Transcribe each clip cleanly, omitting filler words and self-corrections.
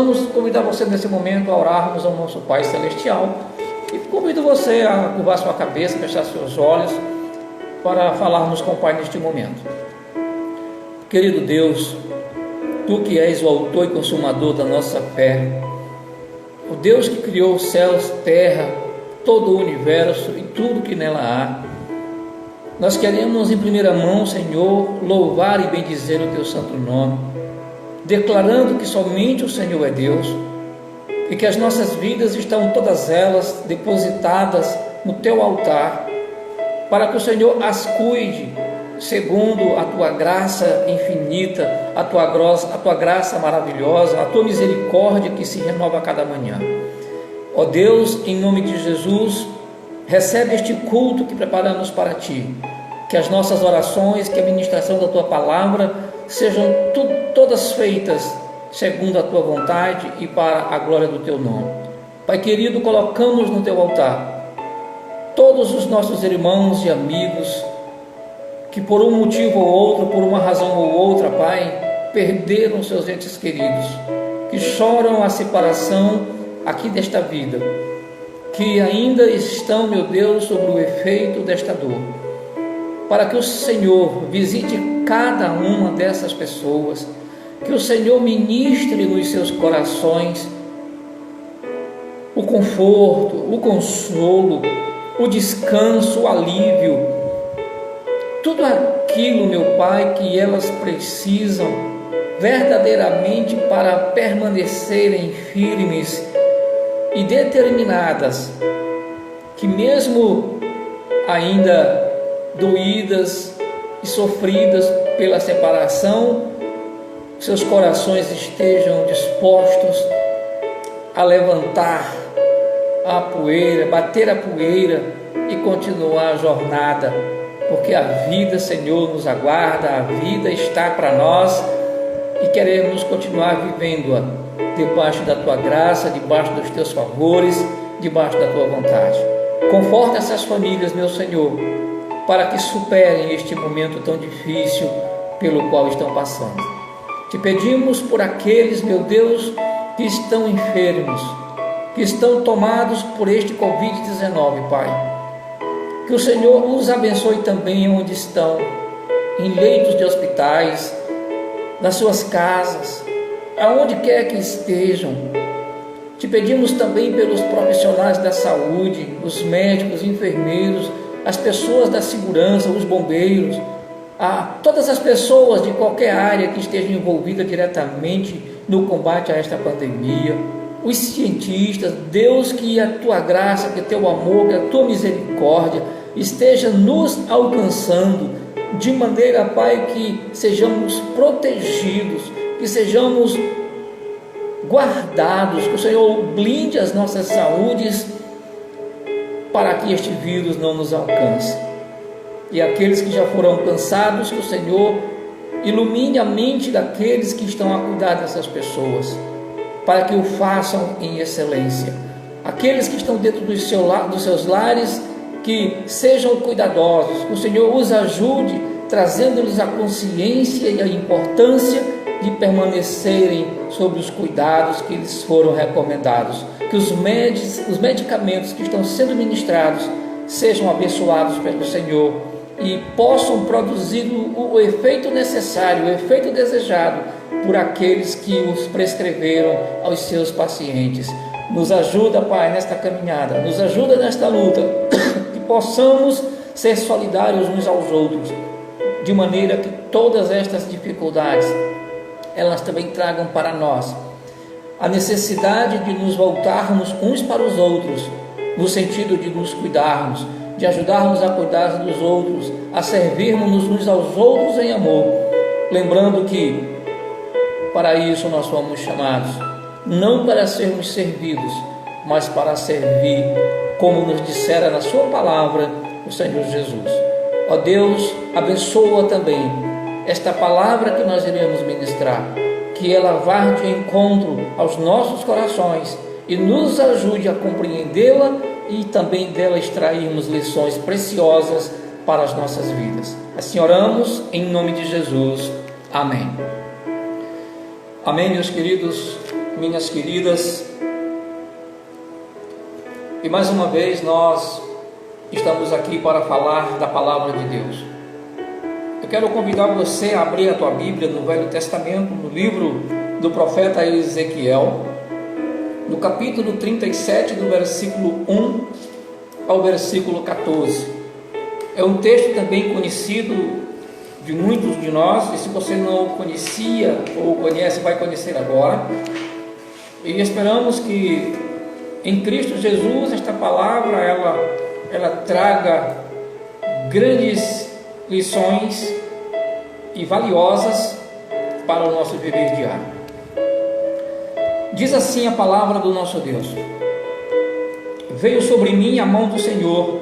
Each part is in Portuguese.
vamos convidar você nesse momento a orarmos ao nosso Pai Celestial. E convido você a curvar sua cabeça, fechar seus olhos, para falarmos com o Pai neste momento. Querido Deus, Tu que és o autor e consumador da nossa fé, o Deus que criou os céus, terra, todo o universo e tudo que nela há, nós queremos em primeira mão, Senhor, louvar e bendizer o Teu santo nome, declarando que somente o Senhor é Deus e que as nossas vidas estão todas elas depositadas no Teu altar, para que o Senhor as cuide segundo a Tua graça infinita, a Tua graça maravilhosa, a Tua misericórdia que se renova a cada manhã. Ó Deus, em nome de Jesus, recebe este culto que preparamos para Ti, que as nossas orações, que a ministração da Tua palavra sejam todas feitas segundo a Tua vontade e para a glória do Teu nome. Pai querido, colocamos no Teu altar todos os nossos irmãos e amigos que por um motivo ou outro, por uma razão ou outra, Pai, perderam seus entes queridos, que choram a separação aqui desta vida, que ainda estão, meu Deus, sobre o efeito desta dor, para que o Senhor visite cada uma dessas pessoas, que o Senhor ministre nos seus corações o conforto, o consolo, o descanso, o alívio, tudo aquilo, meu Pai, que elas precisam verdadeiramente para permanecerem firmes e determinadas, que mesmo ainda doídas e sofridas pela separação, seus corações estejam dispostos a levantar a poeira, bater a poeira e continuar a jornada, porque a vida, Senhor, nos aguarda, a vida está para nós e queremos continuar vivendo-a debaixo da Tua graça, debaixo dos Teus favores, debaixo da Tua vontade. Conforta essas famílias, meu Senhor, para que superem este momento tão difícil pelo qual estão passando. Te pedimos por aqueles, meu Deus, que estão enfermos, que estão tomados por este Covid-19, Pai. Que o Senhor os abençoe também onde estão, em leitos de hospitais, nas suas casas, aonde quer que estejam. Te pedimos também pelos profissionais da saúde, os médicos, enfermeiros, as pessoas da segurança, os bombeiros, todas as pessoas de qualquer área que estejam envolvidas diretamente no combate a esta pandemia, os cientistas. Deus, que a Tua graça, que o Teu amor, que a Tua misericórdia esteja nos alcançando, de maneira, Pai, que sejamos protegidos, que sejamos guardados, que o Senhor blinde as nossas saúdes, para que este vírus não nos alcance. E aqueles que já foram alcançados, que o Senhor ilumine a mente daqueles que estão a cuidar dessas pessoas, para que o façam em excelência. Aqueles que estão dentro dos seus lares, que sejam cuidadosos, que o Senhor os ajude, trazendo-lhes a consciência e a importância de permanecerem sob os cuidados que lhes foram recomendados. Que os medicamentos que estão sendo ministrados sejam abençoados pelo Senhor e possam produzir o efeito necessário, o efeito desejado por aqueles que os prescreveram aos seus pacientes. Nos ajuda, Pai, nesta caminhada, nos ajuda nesta luta, que possamos ser solidários uns aos outros, de maneira que todas estas dificuldades, elas também tragam para nós a necessidade de nos voltarmos uns para os outros, no sentido de nos cuidarmos, de ajudarmos a cuidar dos outros, a servirmos uns aos outros em amor, lembrando que para isso nós fomos chamados, não para sermos servidos, mas para servir, como nos dissera na sua palavra o Senhor Jesus. Ó Deus, abençoa também esta palavra que nós iremos ministrar, que ela vá de encontro aos nossos corações e nos ajude a compreendê-la e também dela extrairmos lições preciosas para as nossas vidas. Assim oramos em nome de Jesus. Amém. Amém, meus queridos. minhas queridas, e mais uma vez nós estamos aqui para falar da palavra de Deus. Eu quero convidar você a abrir a tua Bíblia no Velho Testamento, no livro do profeta Ezequiel, no capítulo 37, do versículo 1 ao versículo 14. É um texto também conhecido de muitos de nós, e se você não conhecia ou conhece, vai conhecer agora. E esperamos que em Cristo Jesus esta palavra ela traga grandes lições e valiosas para o nosso viver diário. Diz assim a palavra do nosso Deus: veio sobre mim a mão do Senhor,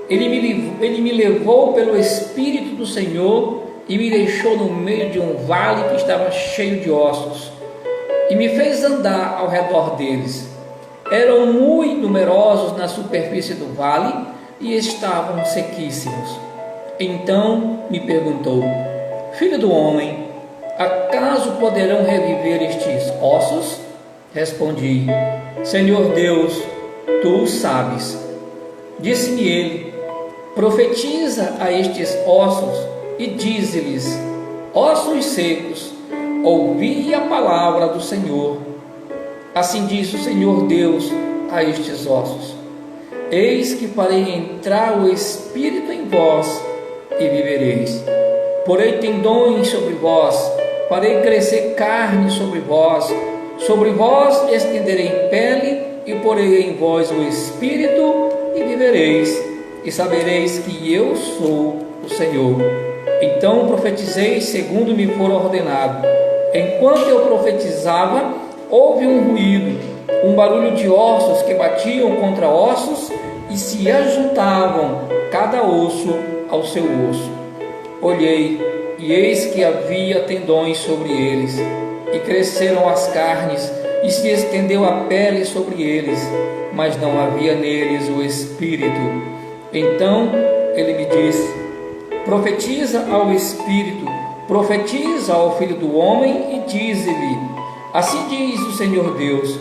Ele me levou pelo Espírito do Senhor e me deixou no meio de um vale que estava cheio de ossos, e me fez andar ao redor deles. Eram muito numerosos na superfície do vale e estavam sequíssimos. Então me perguntou: filho do homem, acaso poderão reviver estes ossos? Respondi: Senhor Deus, tu o sabes. Disse-me ele: profetiza a estes ossos e dize-lhes: ossos secos, ouvi a palavra do Senhor. Assim diz o Senhor Deus a estes ossos: eis que farei entrar o Espírito em vós e vivereis. Porei tendões sobre vós, farei crescer carne sobre vós estenderei pele e porei em vós o Espírito e vivereis, e sabereis que eu sou o Senhor. Então profetizei segundo me for ordenado. Enquanto eu profetizava, houve um ruído, um barulho de ossos que batiam contra ossos e se ajuntavam, cada osso ao seu osso. Olhei, e eis que havia tendões sobre eles, e cresceram as carnes, e se estendeu a pele sobre eles, mas não havia neles o Espírito. Então ele me disse: profetiza ao Espírito, profetiza ao Filho do Homem, e dize-lhe: assim diz o Senhor Deus: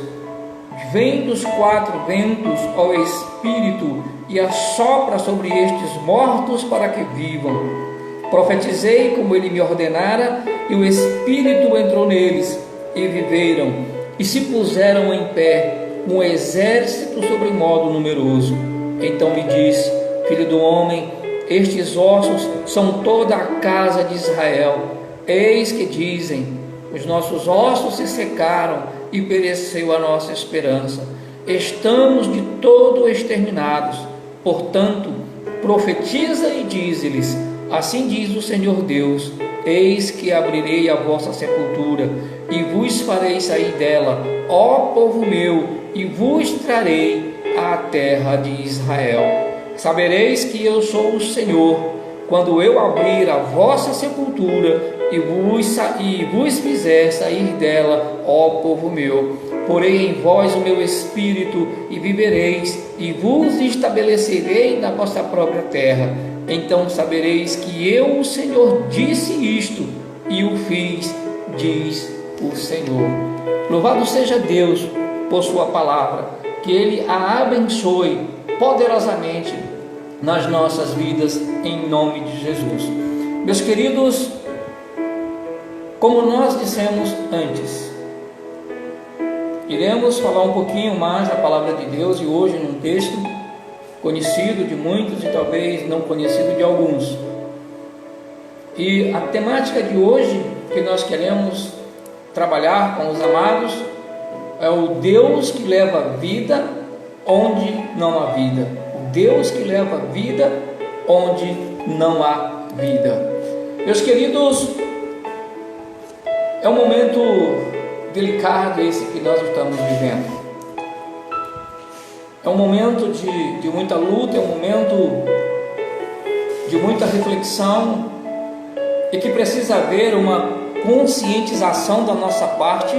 vem dos quatro ventos ao Espírito e assopra sobre estes mortos para que vivam. Profetizei como ele me ordenara, e o Espírito entrou neles, e viveram, e se puseram em pé, um exército sobremodo numeroso. Então me disse: filho do homem, estes ossos são toda a casa de Israel. Eis que dizem: os nossos ossos se secaram e pereceu a nossa esperança. Estamos de todo exterminados. Portanto, profetiza e dize-lhes: assim diz o Senhor Deus: eis que abrirei a vossa sepultura e vos farei sair dela, ó povo meu, e vos trarei à terra de Israel. Sabereis que eu sou o Senhor, quando eu abrir a vossa sepultura e vos fizer sair dela, ó povo meu. Porei em vós o meu Espírito e vivereis, e vos estabelecerei na vossa própria terra. Então sabereis que eu, o Senhor, disse isto e o fiz, diz o Senhor. Louvado seja Deus por sua palavra, que Ele a abençoe poderosamente nas nossas vidas, em nome de Jesus. Meus queridos, como nós dissemos antes, iremos falar um pouquinho mais da palavra de Deus, e hoje num texto conhecido de muitos e talvez não conhecido de alguns. E a temática de hoje que nós queremos trabalhar com os amados é o Deus que leva vida onde não há vida. O Deus que leva vida onde não há vida. Meus queridos, é um momento delicado esse que nós estamos vivendo. É um momento de muita luta, é um momento de muita reflexão, e que precisa haver uma conscientização da nossa parte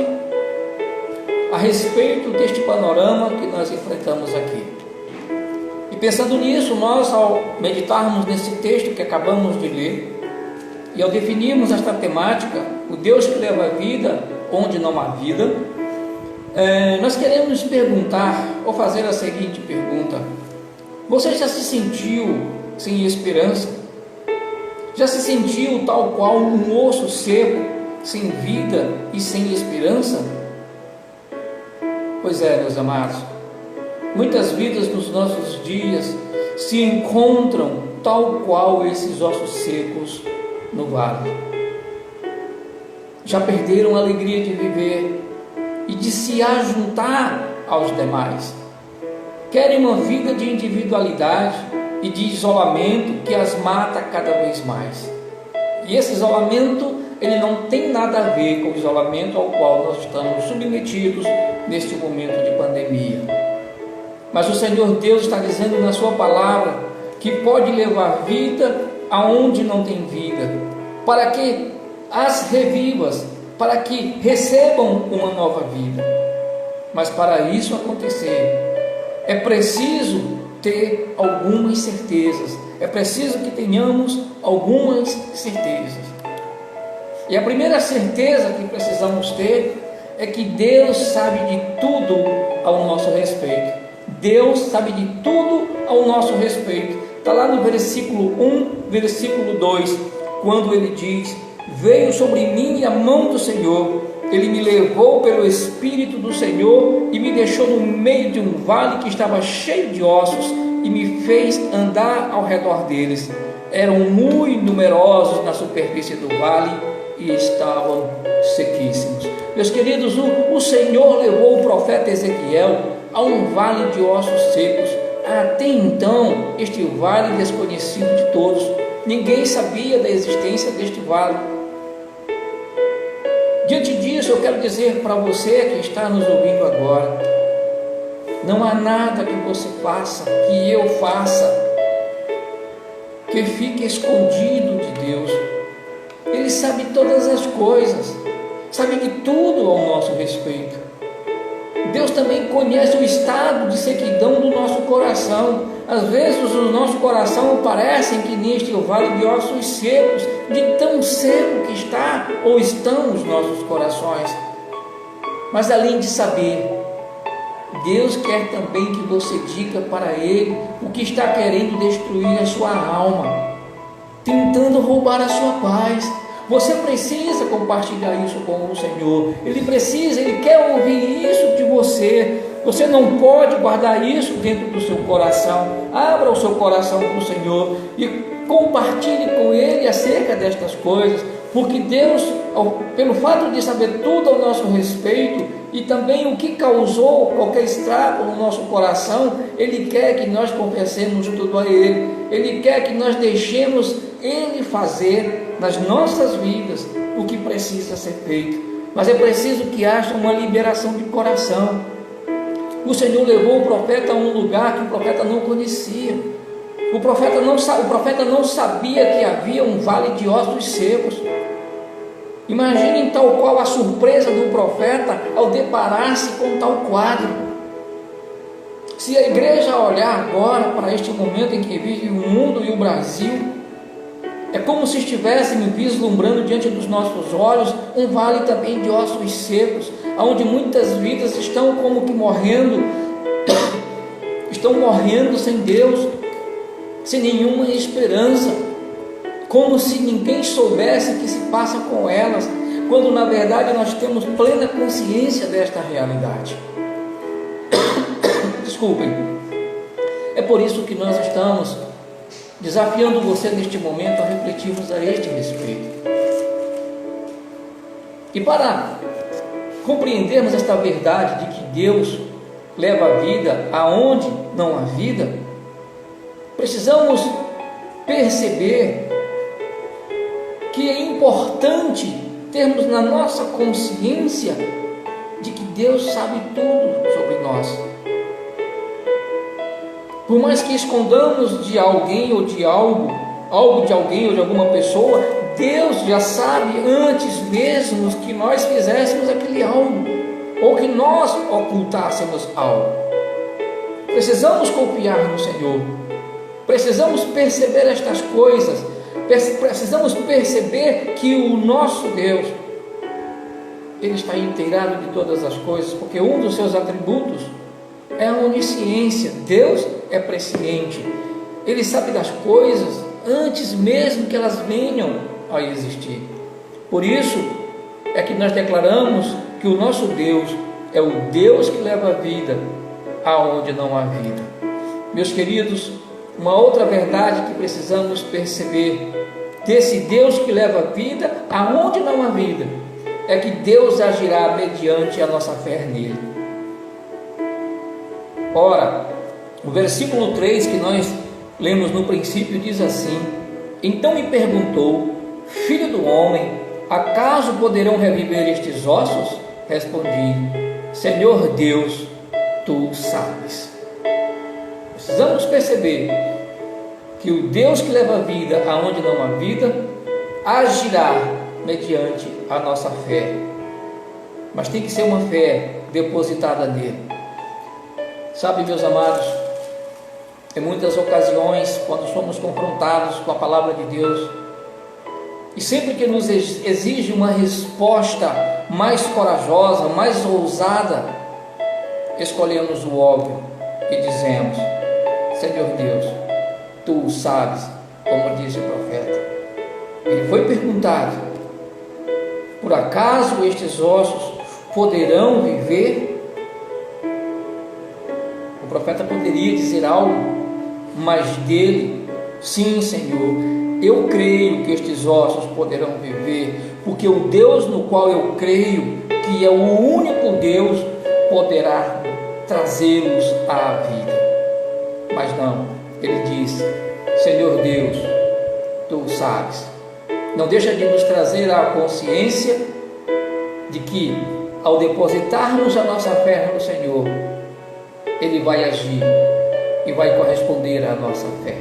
a respeito deste panorama que nós enfrentamos aqui. E pensando nisso, nós, ao meditarmos nesse texto que acabamos de ler, e ao definirmos esta temática, o Deus que leva a vida onde não há vida, nós queremos perguntar, ou fazer a seguinte pergunta: você já se sentiu sem esperança? Já se sentiu tal qual um osso seco, sem vida e sem esperança? Pois é, meus amados, muitas vidas nos nossos dias se encontram tal qual esses ossos secos no vale. Já perderam a alegria de viver e de se ajuntar aos demais. Querem uma vida de individualidade e de isolamento que as mata cada vez mais. E esse isolamento, ele não tem nada a ver com o isolamento ao qual nós estamos submetidos neste momento de pandemia. Mas o Senhor Deus está dizendo na sua palavra que pode levar vida aonde não tem vida, para que as revivas, para que recebam uma nova vida. Mas para isso acontecer, é preciso ter algumas certezas, é preciso que tenhamos algumas certezas. E a primeira certeza que precisamos ter é que Deus sabe de tudo ao nosso respeito. Deus sabe de tudo ao nosso respeito. Está lá no versículo 1, versículo 2, quando ele diz: veio sobre mim a mão do Senhor, ele me levou pelo Espírito do Senhor e me deixou no meio de um vale que estava cheio de ossos e me fez andar ao redor deles. Eram muito numerosos na superfície do vale e estavam sequíssimos. Meus queridos, o Senhor levou o profeta Ezequiel a um vale de ossos secos. Até então, este vale desconhecido de todos, ninguém sabia da existência deste vale. Diante disso, eu quero dizer para você que está nos ouvindo agora: não há nada que você faça, que eu faça, que fique escondido de Deus. Ele sabe todas as coisas, sabe de tudo ao nosso respeito. Deus também conhece o estado de sequidão do nosso coração. Às vezes o nosso coração parece que neste vale de ossos secos, de tão seco que está ou estão os nossos corações. Mas além de saber, Deus quer também que você diga para Ele o que está querendo destruir a sua alma, tentando roubar a sua paz. Você precisa compartilhar isso com o Senhor. Ele quer ouvir isso de você. Você não pode guardar isso dentro do seu coração. Abra o seu coração para o Senhor e compartilhe com Ele acerca destas coisas, porque Deus, pelo fato de saber tudo ao nosso respeito e também o que causou qualquer estrago no nosso coração, Ele quer que nós confessemos tudo a Ele. Ele quer que nós deixemos Ele fazer nas nossas vidas o que precisa ser feito. Mas é preciso que haja uma liberação de coração. O Senhor levou o profeta a um lugar que o profeta não conhecia. O profeta não sabia que havia um vale de ossos secos. Imaginem tal qual a surpresa do profeta ao deparar-se com tal quadro. Se a igreja olhar agora para este momento em que vive o mundo e o Brasil, é como se estivéssemos vislumbrando diante dos nossos olhos um vale também de ossos secos, onde muitas vidas estão como que morrendo, estão morrendo sem Deus, sem nenhuma esperança, como se ninguém soubesse o que se passa com elas, quando na verdade nós temos plena consciência desta realidade. Desculpem. É por isso que nós estamos desafiando você neste momento a refletirmos a este respeito. E para compreendermos esta verdade de que Deus leva a vida aonde não há vida, precisamos perceber que é importante termos na nossa consciência de que Deus sabe tudo sobre nós. Por mais que escondamos de alguém ou de algo de alguém ou de alguma pessoa, Deus já sabe antes mesmo que nós fizéssemos aquele algo, ou que nós ocultássemos algo. Precisamos confiar no Senhor, precisamos perceber estas coisas, precisamos perceber que o nosso Deus, Ele está inteirado de todas as coisas, porque um dos seus atributos é a onisciência. Deus é presciente. Ele sabe das coisas antes mesmo que elas venham a existir. Por isso é que nós declaramos que o nosso Deus é o Deus que leva a vida aonde não há vida. Meus queridos, uma outra verdade que precisamos perceber desse Deus que leva a vida aonde não há vida é que Deus agirá mediante a nossa fé nele. Ora, o versículo 3 que nós lemos no princípio diz assim: então me perguntou, filho do homem, acaso poderão reviver estes ossos? Respondi, Senhor Deus, tu sabes. Precisamos perceber que o Deus que leva a vida aonde não há vida agirá mediante a nossa fé, mas tem que ser uma fé depositada nele. Sabe, meus amados, em muitas ocasiões, quando somos confrontados com a palavra de Deus, e sempre que nos exige uma resposta mais corajosa, mais ousada, escolhemos o óbvio e dizemos, Senhor Deus, tu sabes, como disse o profeta. Ele foi perguntado, por acaso estes ossos poderão viver? O profeta poderia dizer algo, mas dele, sim, Senhor, eu creio que estes ossos poderão viver, porque o Deus no qual eu creio, que é o único Deus, poderá trazê-los à vida. Mas não, ele disse, Senhor Deus, tu sabes. Não deixa de nos trazer a consciência de que, ao depositarmos a nossa fé no Senhor, ele vai agir e vai corresponder à nossa fé.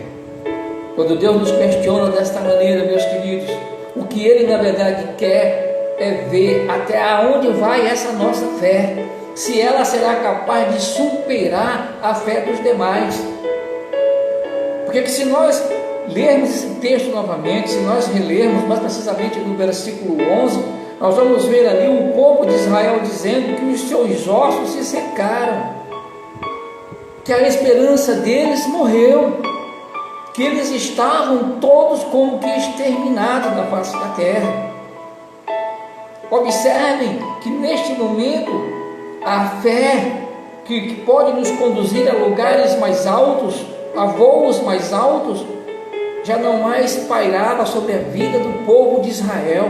Quando Deus nos questiona desta maneira, meus queridos, o que Ele na verdade quer é ver até onde vai essa nossa fé, se ela será capaz de superar a fé dos demais. Porque se nós lermos esse texto novamente, se nós relermos mais precisamente no versículo 11, nós vamos ver ali o povo de Israel dizendo que os seus ossos se secaram, que a esperança deles morreu, que eles estavam todos como que exterminados na face da terra. Observem que neste momento a fé que pode nos conduzir a lugares mais altos, a voos mais altos, já não mais pairava sobre a vida do povo de Israel.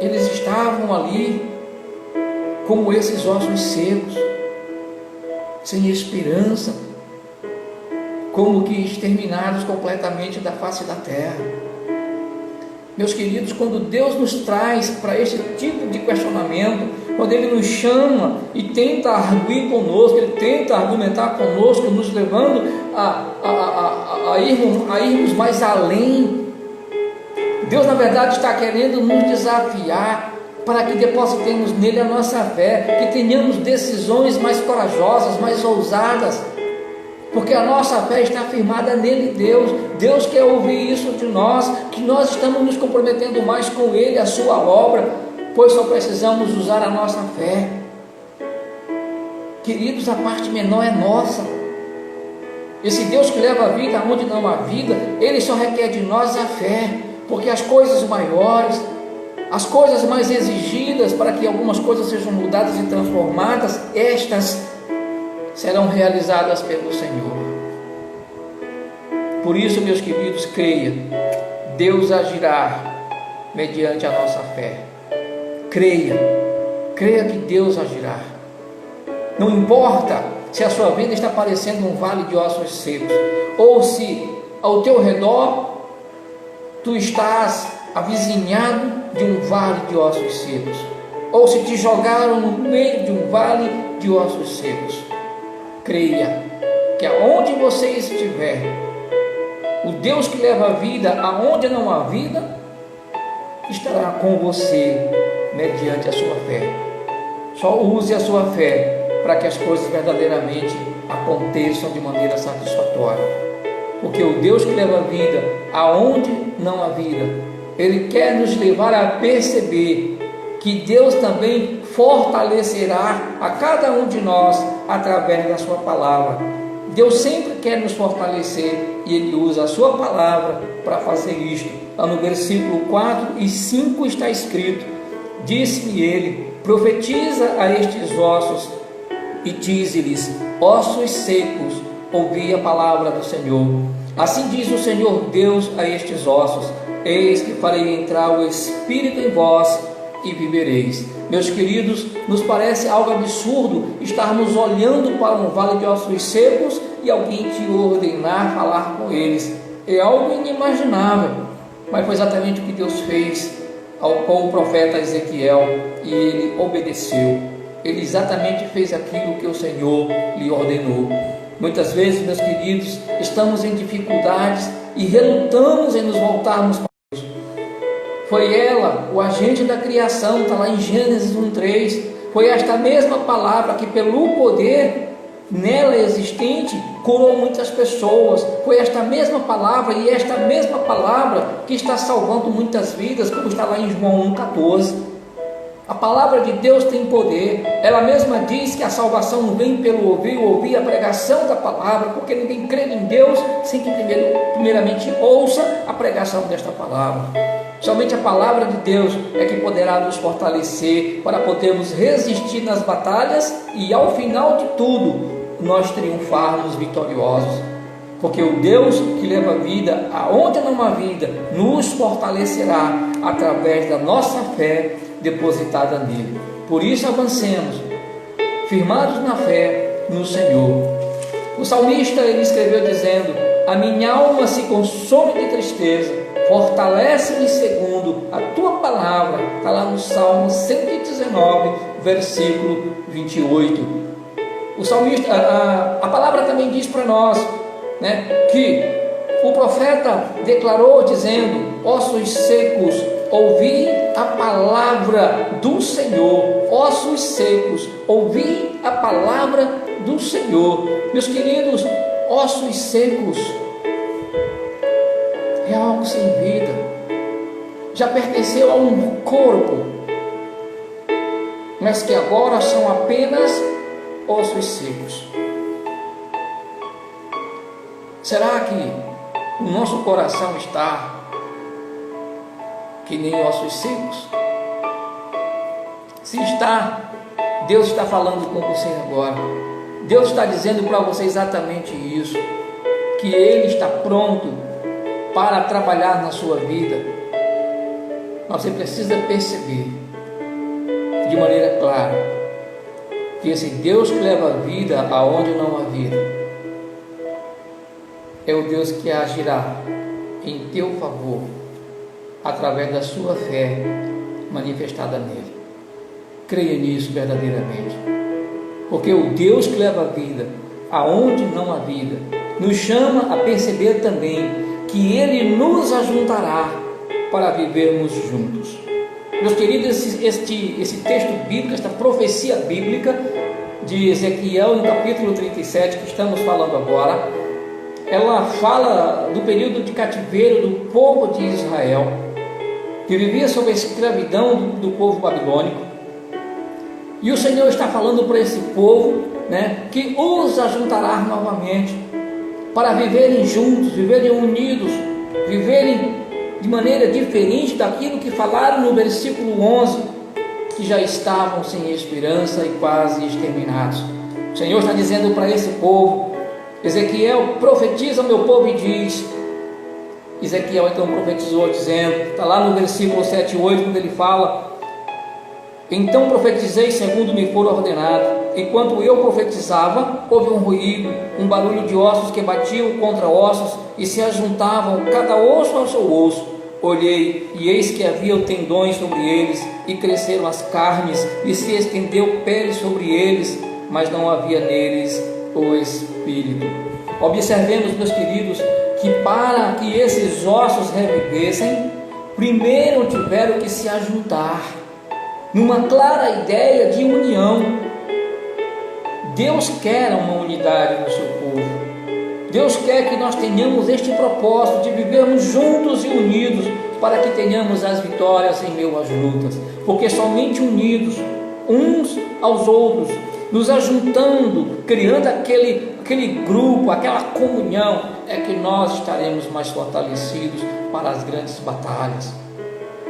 Eles estavam ali como esses ossos secos, sem esperança, como que exterminados completamente da face da terra. Meus queridos, quando Deus nos traz para este tipo de questionamento, quando Ele nos chama e tenta arguir conosco, Ele tenta argumentar conosco, nos levando a irmos mais além, Deus na verdade está querendo nos desafiar para que depositemos nele a nossa fé, que tenhamos decisões mais corajosas, mais ousadas, porque a nossa fé está firmada nele, Deus quer ouvir isso de nós, que nós estamos nos comprometendo mais com Ele, a sua obra, pois só precisamos usar a nossa fé. Queridos, a parte menor é nossa. Esse Deus que leva a vida aonde não há vida, Ele só requer de nós a fé, porque as coisas maiores, as coisas mais exigidas para que algumas coisas sejam mudadas e transformadas, estas serão realizadas pelo Senhor. Por isso, meus queridos, creia, Deus agirá mediante a nossa fé. Creia que Deus agirá. Não importa se a sua vida está parecendo um vale de ossos secos, ou se ao teu redor tu estás avizinhado de um vale de ossos secos, ou se te jogaram no meio de um vale de ossos secos. Creia que aonde você estiver, o Deus que leva a vida aonde não há vida, estará com você mediante a sua fé. Só use a sua fé para que as coisas verdadeiramente aconteçam de maneira satisfatória. Porque o Deus que leva a vida aonde não há vida, Ele quer nos levar a perceber que Deus também fortalecerá a cada um de nós através da sua palavra. Deus sempre quer nos fortalecer e Ele usa a sua palavra para fazer isto. Lá no versículo 4 e 5 está escrito: disse-me Ele, profetiza a estes ossos e dize-lhes: ossos secos, ouvi a palavra do Senhor. Assim diz o Senhor Deus a estes ossos: eis que farei entrar o Espírito em vós e vivereis. Meus queridos, nos parece algo absurdo estarmos olhando para um vale de ossos secos e alguém te ordenar falar com eles. É algo inimaginável, mas foi exatamente o que Deus fez com o profeta Ezequiel, e ele obedeceu. Ele exatamente fez aquilo que o Senhor lhe ordenou. Muitas vezes, meus queridos, estamos em dificuldades e relutamos em nos voltarmos para Deus. Foi ela, o agente da criação, está lá em Gênesis 1:3. Foi esta mesma palavra que, pelo poder nela existente, curou muitas pessoas. Foi esta mesma palavra, e esta mesma palavra que está salvando muitas vidas, como está lá em João 1,14. A palavra de Deus tem poder. Ela mesma diz que a salvação vem pelo ouvir a pregação da palavra, porque ninguém crê em Deus sem que primeiramente ouça a pregação desta palavra. Somente a palavra de Deus é que poderá nos fortalecer para podermos resistir nas batalhas e, ao final de tudo, nós triunfarmos vitoriosos. Porque o Deus que leva vida aonde não há vida nos fortalecerá através da nossa fé depositada nele. Por isso avancemos, firmados na fé no Senhor. O salmista, ele escreveu dizendo: a minha alma se consome de tristeza, fortalece-me segundo a tua palavra. Está lá no Salmo 119, versículo 28. O salmista, a palavra também diz para nós, que o profeta declarou dizendo: ossos secos, ouvi a palavra do Senhor. Ossos secos, ouvi a palavra do Senhor. Meus queridos, ossos secos é algo sem vida, já pertenceu a um corpo, mas que agora são apenas ossos secos. Será que o nosso coração está que nem ossos secos? Se está, Deus está falando com você agora. Deus está dizendo para você exatamente isso, que Ele está pronto para trabalhar na sua vida. Mas você precisa perceber de maneira clara que esse Deus que leva a vida aonde não há vida é o Deus que agirá em teu favor através da sua fé manifestada nele. Creia nisso verdadeiramente, porque o Deus que leva a vida aonde não há vida nos chama a perceber também que Ele nos ajuntará para vivermos juntos. Meus queridos, esse texto bíblico, esta profecia bíblica de Ezequiel no capítulo 37 que estamos falando agora, ela fala do período de cativeiro do povo de Israel, que vivia sob a escravidão do povo babilônico. E o Senhor está falando para esse povo, que os ajuntará novamente para viverem juntos, viverem unidos, viverem de maneira diferente daquilo que falaram no versículo 11, que já estavam sem esperança e quase exterminados. O Senhor está dizendo para esse povo: Ezequiel, profetiza ao meu povo e diz. Ezequiel então profetizou dizendo, está lá no versículo 7 e 8, quando ele fala: então profetizei segundo me for ordenado. Enquanto eu profetizava, houve um ruído, um barulho de ossos que batiam contra ossos e se ajuntavam, cada osso ao seu osso. Olhei, e eis que havia tendões sobre eles, e cresceram as carnes, e se estendeu pele sobre eles, mas não havia neles o Espírito. Observemos, meus queridos, que para que esses ossos revivessem, primeiro tiveram que se ajuntar, numa clara ideia de união. Deus quer uma unidade no seu povo. Deus quer que nós tenhamos este propósito de vivermos juntos e unidos, para que tenhamos as vitórias em meio às lutas. porque somente unidos uns aos outros, nos ajuntando, criando aquele grupo, aquela comunhão, é que nós estaremos mais fortalecidos para as grandes batalhas.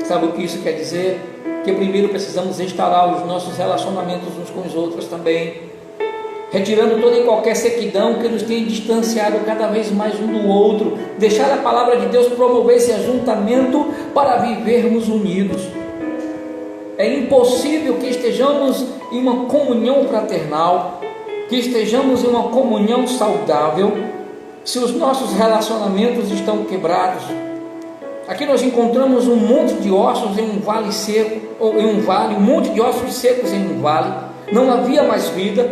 Sabe o que isso quer dizer? Que primeiro precisamos restaurar os nossos relacionamentos uns com os outros também, retirando toda e qualquer sequidão que nos tenha distanciado cada vez mais um do outro, deixar a palavra de Deus promover esse ajuntamento para vivermos unidos. É impossível que estejamos em uma comunhão fraternal, que estejamos em uma comunhão saudável, se os nossos relacionamentos estão quebrados. Aqui nós encontramos um monte de ossos em um vale seco, ou em um vale, um monte de ossos secos em um vale, não havia mais vida.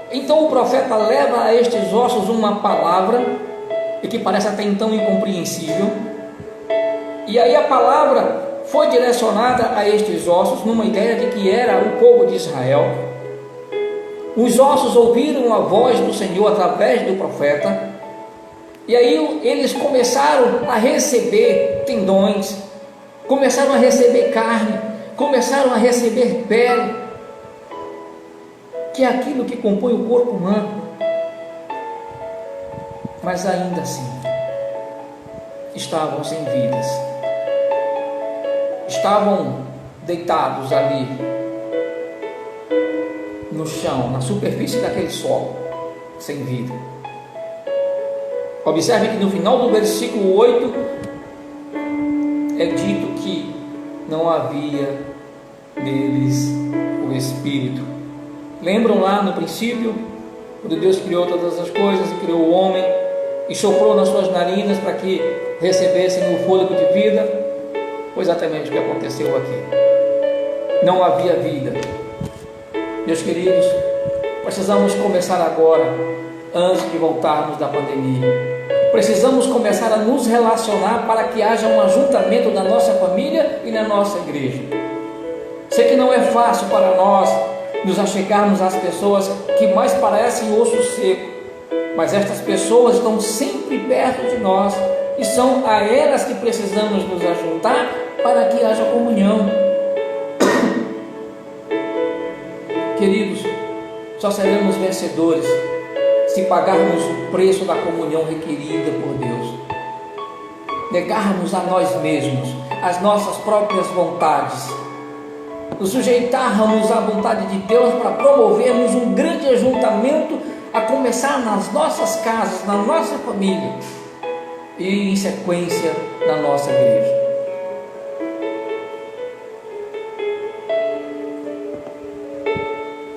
Então o profeta leva a estes ossos uma palavra, e que parece até então incompreensível, e aí a palavra foi direcionada a estes ossos, numa ideia de que era o povo de Israel. Os ossos ouviram a voz do Senhor através do profeta, e aí eles começaram a receber tendões, começaram a receber carne, começaram a receber pele, que é aquilo que compõe o corpo humano. Mas ainda assim, estavam sem vidas, estavam deitados ali no chão, na superfície daquele solo, sem vida. Observe que no final do versículo 8 é dito que não havia neles o Espírito. Lembram lá no princípio, quando Deus criou todas as coisas e criou o homem e soprou nas suas narinas para que recebessem o fôlego de vida? Foi exatamente o que aconteceu aqui. Não havia vida. Meus queridos, precisamos começar agora, antes de voltarmos da pandemia. Precisamos começar a nos relacionar para que haja um ajuntamento da nossa família e na nossa igreja. Sei que não é fácil para nós nos achegarmos às pessoas que mais parecem osso seco, mas estas pessoas estão sempre perto de nós e são a elas que precisamos nos ajuntar para que haja comunhão. Queridos, só seremos vencedores se pagarmos o preço da comunhão requerida por Deus, negarmos a nós mesmos, as nossas próprias vontades, nos sujeitarmos à vontade de Deus para promovermos um grande ajuntamento, a começar nas nossas casas, na nossa família e em sequência na nossa igreja.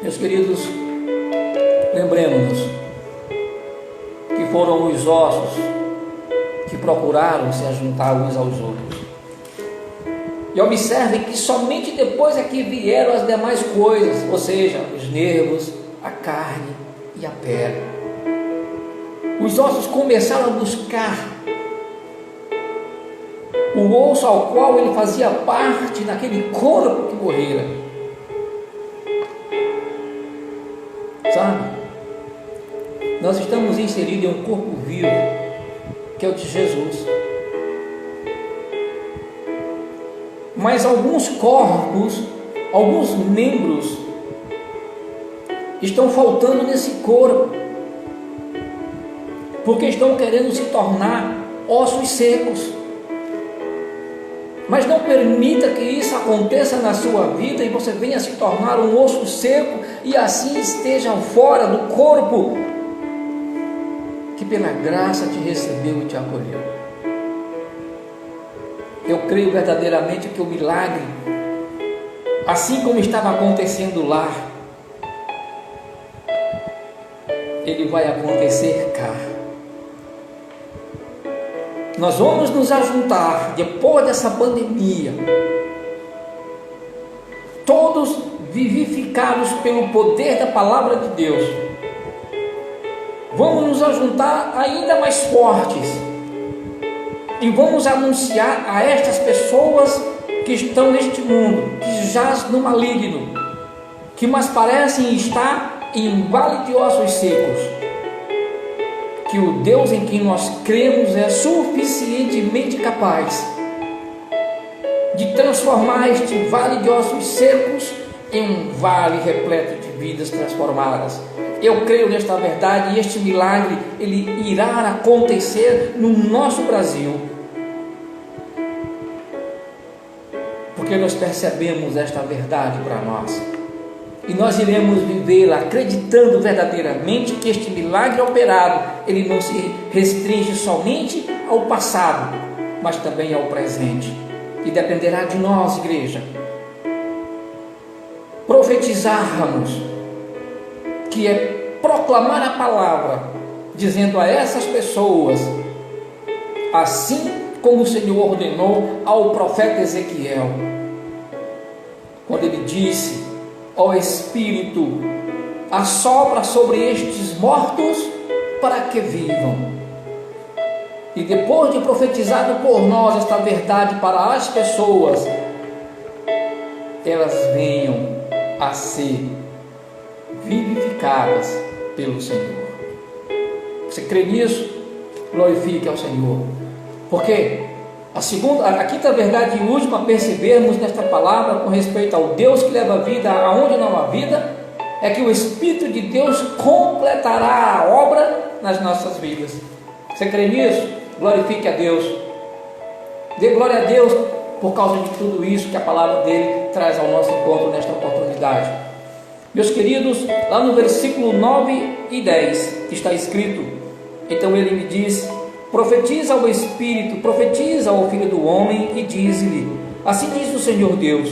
Meus queridos, lembremos-nos que foram os ossos que procuraram se ajuntar uns aos outros. E observem que somente depois é que vieram as demais coisas, ou seja, os nervos, a carne e a pele. Os ossos começaram a buscar o osso ao qual ele fazia parte daquele corpo que morrera. Sabe? Nós estamos inseridos em um corpo vivo, que é o de Jesus. Mas alguns corpos, alguns membros estão faltando nesse corpo, porque estão querendo se tornar ossos secos. Mas não permita que isso aconteça na sua vida e você venha se tornar um osso seco e assim esteja fora do corpo que pela graça te recebeu e te acolheu. Eu creio verdadeiramente que o milagre, assim como estava acontecendo lá, ele vai acontecer cá. Nós vamos nos ajuntar depois dessa pandemia, todos vivificados pelo poder da palavra de Deus. Vamos nos ajuntar ainda mais fortes e vamos anunciar a estas pessoas que estão neste mundo, que jaz no maligno, que mais parecem estar em um vale de ossos secos, que o Deus em quem nós cremos é suficientemente capaz de transformar este vale de ossos secos em um vale repleto de vidas transformadas. Eu creio nesta verdade e este milagre, ele irá acontecer no nosso Brasil, porque nós percebemos esta verdade para nós, e nós iremos vivê-la acreditando verdadeiramente que este milagre operado, ele não se restringe somente ao passado, mas também ao presente, e dependerá de nós, igreja, profetizarmos, que é proclamar a palavra, dizendo a essas pessoas, assim como o Senhor ordenou ao profeta Ezequiel, quando ele disse: ó Espírito, assopra sobre estes mortos para que vivam. E depois de profetizado por nós esta verdade para as pessoas, elas venham a ser vivificadas pelo Senhor. Você crê nisso? Glorifique ao Senhor. Porque a quinta verdade e última a percebermos nesta palavra com respeito ao Deus que leva vida aonde não há vida, é que o Espírito de Deus completará a obra nas nossas vidas. Você crê nisso? Glorifique a Deus. Dê glória a Deus por causa de tudo isso que a palavra dele traz ao nosso encontro nesta oportunidade. Meus queridos, lá no versículo 9 e 10 está escrito: então ele me diz: profetiza ao Espírito, profetiza ao Filho do Homem e diz-lhe: assim diz o Senhor Deus,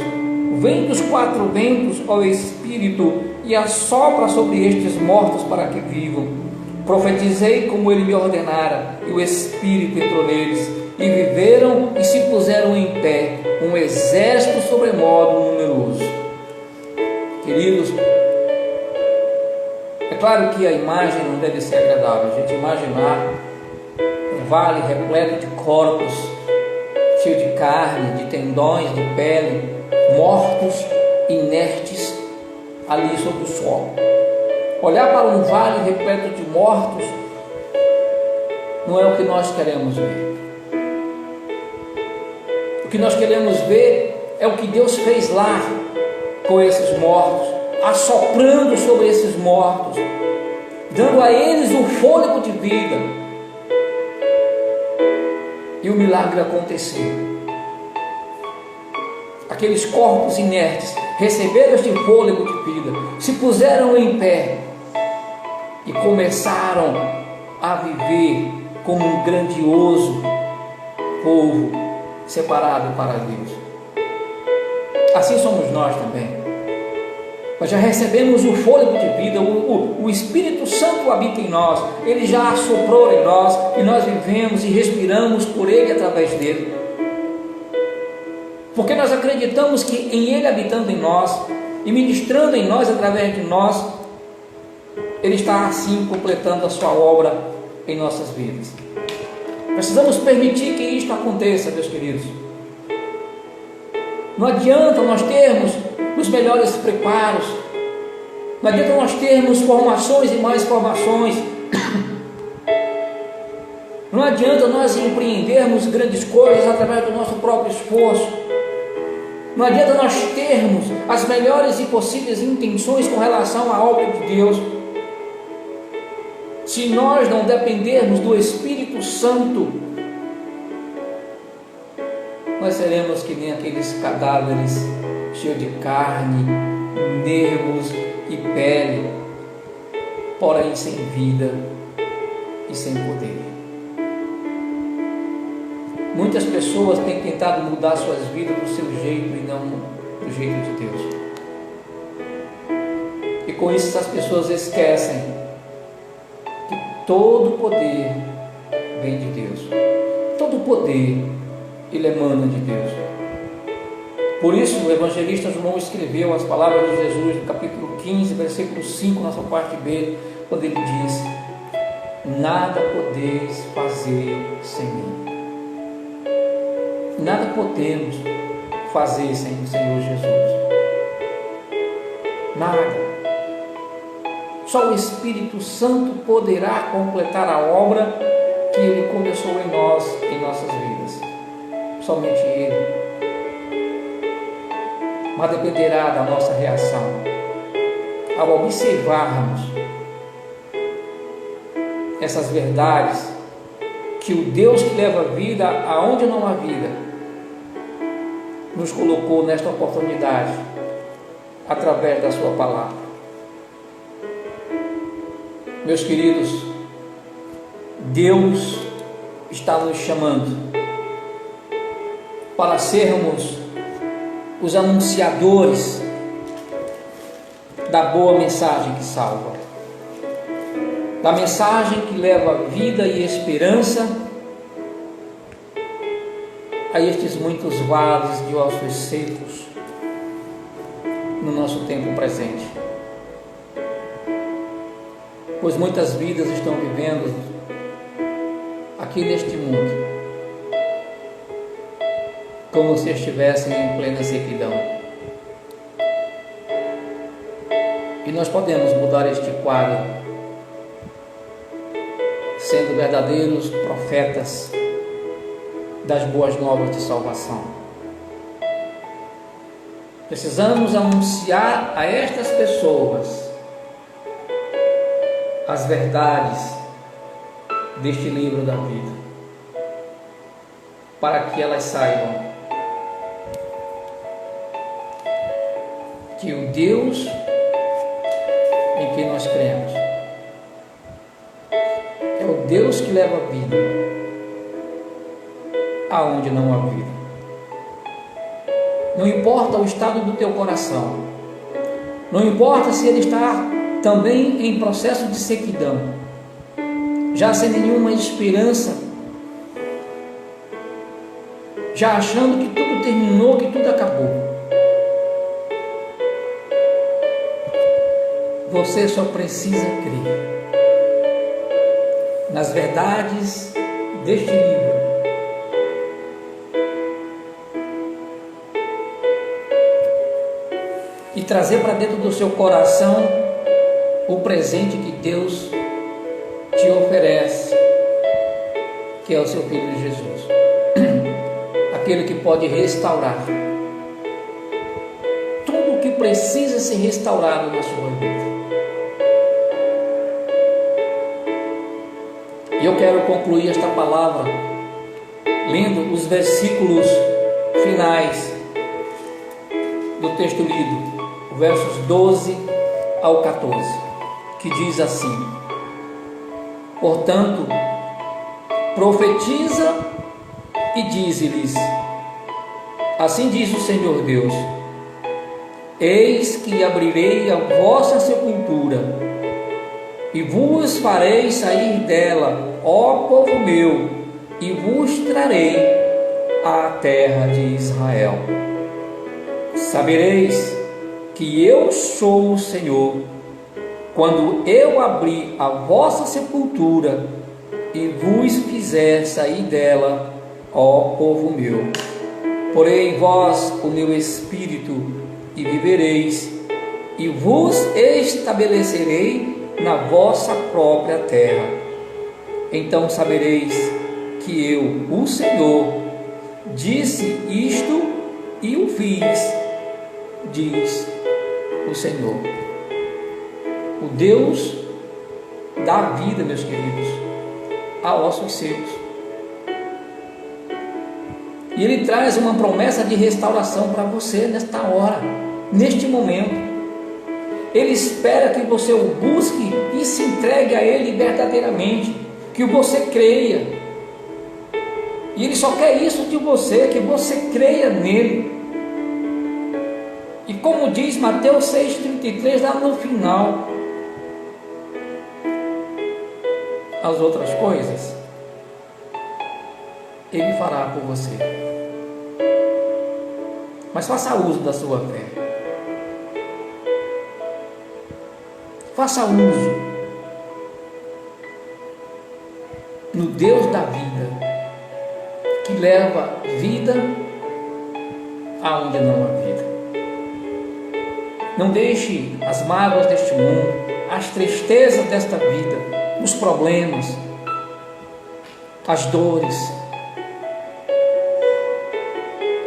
vem dos quatro ventos, ó Espírito, e assopra sobre estes mortos para que vivam. Profetizei como ele me ordenara, e o Espírito entrou neles, e viveram e se puseram em pé, um exército sobremodo numeroso. Queridos, é claro que a imagem não deve ser agradável. A gente imaginar um vale repleto de corpos, cheio de carne, de tendões, de pele, mortos, inertes, ali sobre o solo. Olhar para um vale repleto de mortos não é o que nós queremos ver. O que nós queremos ver é o que Deus fez lá com esses mortos, assoprando sobre esses mortos, dando a eles o fôlego de vida. E o milagre aconteceu. Aqueles corpos inertes receberam este fôlego de vida, se puseram em pé e começaram a viver como um grandioso povo separado para Deus. Assim somos nós também. Nós já recebemos o fôlego de vida, o Espírito Santo habita em nós, ele já assoprou em nós e nós vivemos e respiramos por ele através dele. Porque nós acreditamos que em ele habitando em nós e ministrando em nós através de nós, ele está assim completando a sua obra em nossas vidas. Precisamos permitir que isto aconteça, meus queridos. Não adianta nós termos os melhores preparos, não adianta nós termos formações e mais formações, não adianta nós empreendermos grandes coisas através do nosso próprio esforço, não adianta nós termos as melhores e possíveis intenções com relação à obra de Deus, se nós não dependermos do Espírito Santo. Nós seremos que nem aqueles cadáveres cheios de carne, nervos e pele, porém sem vida e sem poder. Muitas pessoas têm tentado mudar suas vidas do seu jeito e não do jeito de Deus. E com isso as pessoas esquecem que todo poder vem de Deus. Todo poder ele emana de Deus. Por isso o evangelista João escreveu as palavras de Jesus no capítulo 15, versículo 5, na sua parte B, quando ele diz: nada podeis fazer sem mim. Nada podemos fazer sem o Senhor Jesus. Nada. Só o Espírito Santo poderá completar a obra que ele começou em nós, em nossas vidas. Somente ele. mas dependerá da nossa reação ao observarmos essas verdades, que o Deus que leva vida aonde não há vida nos colocou nesta oportunidade através da sua palavra. Meus queridos, Deus está nos chamando para sermos os anunciadores da boa mensagem que salva, da mensagem que leva vida e esperança a estes muitos vales de ossos secos no nosso tempo presente. Pois muitas vidas estão vivendo aqui neste mundo como se estivessem em plena sequidão. E nós podemos mudar este quadro, sendo verdadeiros profetas das boas novas de salvação. Precisamos anunciar a estas pessoas as verdades deste livro da vida, para que elas saibam que o Deus em que nós cremos é o Deus que leva a vida aonde não há vida. Não importa o estado do teu coração, não importa se ele está também em processo de sequidão, já sem nenhuma esperança, já achando que tudo terminou, que tudo acabou. Você só precisa crer nas verdades deste livro e trazer para dentro do seu coração o presente que Deus te oferece, que é o seu Filho Jesus, aquele que pode restaurar tudo o que precisa ser restaurado na sua vida. E eu quero concluir esta palavra lendo os versículos finais do texto lido, versos 12 ao 14, que diz assim: portanto, profetiza e dize-lhes: assim diz o Senhor Deus, eis que abrirei a vossa sepultura e vos farei sair dela, ó povo meu, e vos trarei à terra de Israel. Sabereis que eu sou o Senhor, quando eu abrir a vossa sepultura e vos fizer sair dela, ó povo meu. Porei em vós o meu espírito e vivereis, e vos estabelecerei na vossa própria terra. Então sabereis que eu, o Senhor, disse isto e o fiz, diz o Senhor. O Deus dá vida, meus queridos, a ossos secos. E Ele traz uma promessa de restauração para você nesta hora, neste momento. Ele espera que você o busque e se entregue a Ele verdadeiramente, que você creia. E Ele só quer isso de você, que você creia nele. E como diz Mateus 6,33 lá no final, as outras coisas Ele fará por você. Mas faça uso da sua fé. Faça uso no Deus da vida, que leva vida aonde não há vida. Não deixe as mágoas deste mundo, as tristezas desta vida, os problemas, as dores,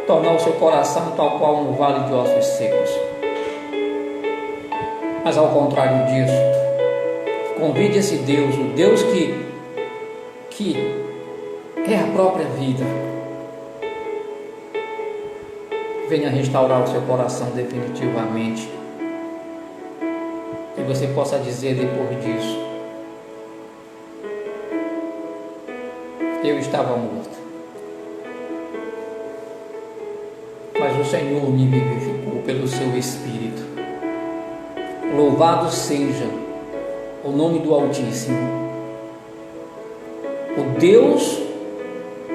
tornar o seu coração tal qual um vale de ossos secos. Mas ao contrário disso, convide esse Deus, o Deus que é a própria vida, venha restaurar o seu coração definitivamente. E você possa dizer depois disso: eu estava morto, mas o Senhor me vivificou pelo seu Espírito. Louvado seja o nome do Altíssimo, o Deus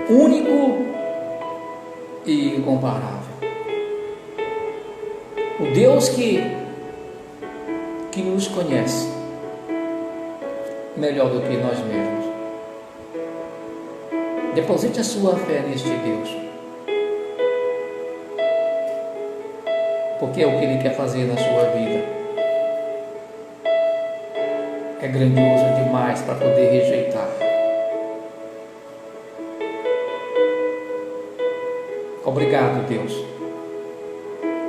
único e incomparável, o Deus que nos conhece melhor do que nós mesmos. Deposite a sua fé neste Deus, porque é o que Ele quer fazer na sua vida. É grandioso demais para poder rejeitar. Obrigado, Deus,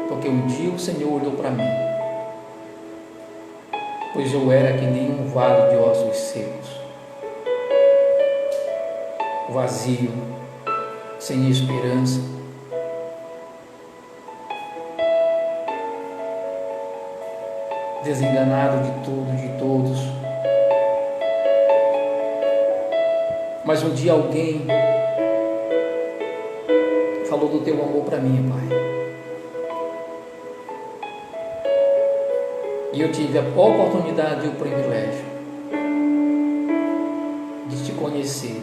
porque um dia o Senhor olhou para mim, pois eu era que nem um vale de ossos secos, vazio, sem esperança. Desenganado de tudo, de todos. Mas um dia alguém falou do teu amor para mim, Pai. E eu tive a oportunidade e o privilégio de te conhecer,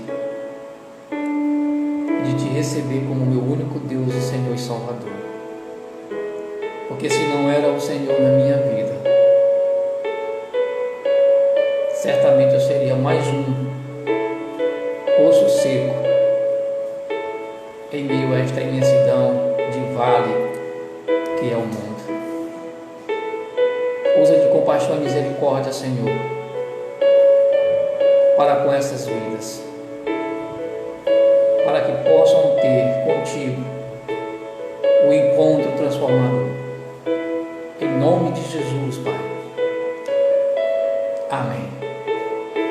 de te receber como meu único Deus e Senhor e Salvador. Porque se não era o Senhor na minha vida, certamente eu seria mais um osso seco em meio a esta imensidão de vale que é o mundo. Usa de compaixão e misericórdia, Senhor, para com essas vidas, para que possam ter contigo o encontro transformador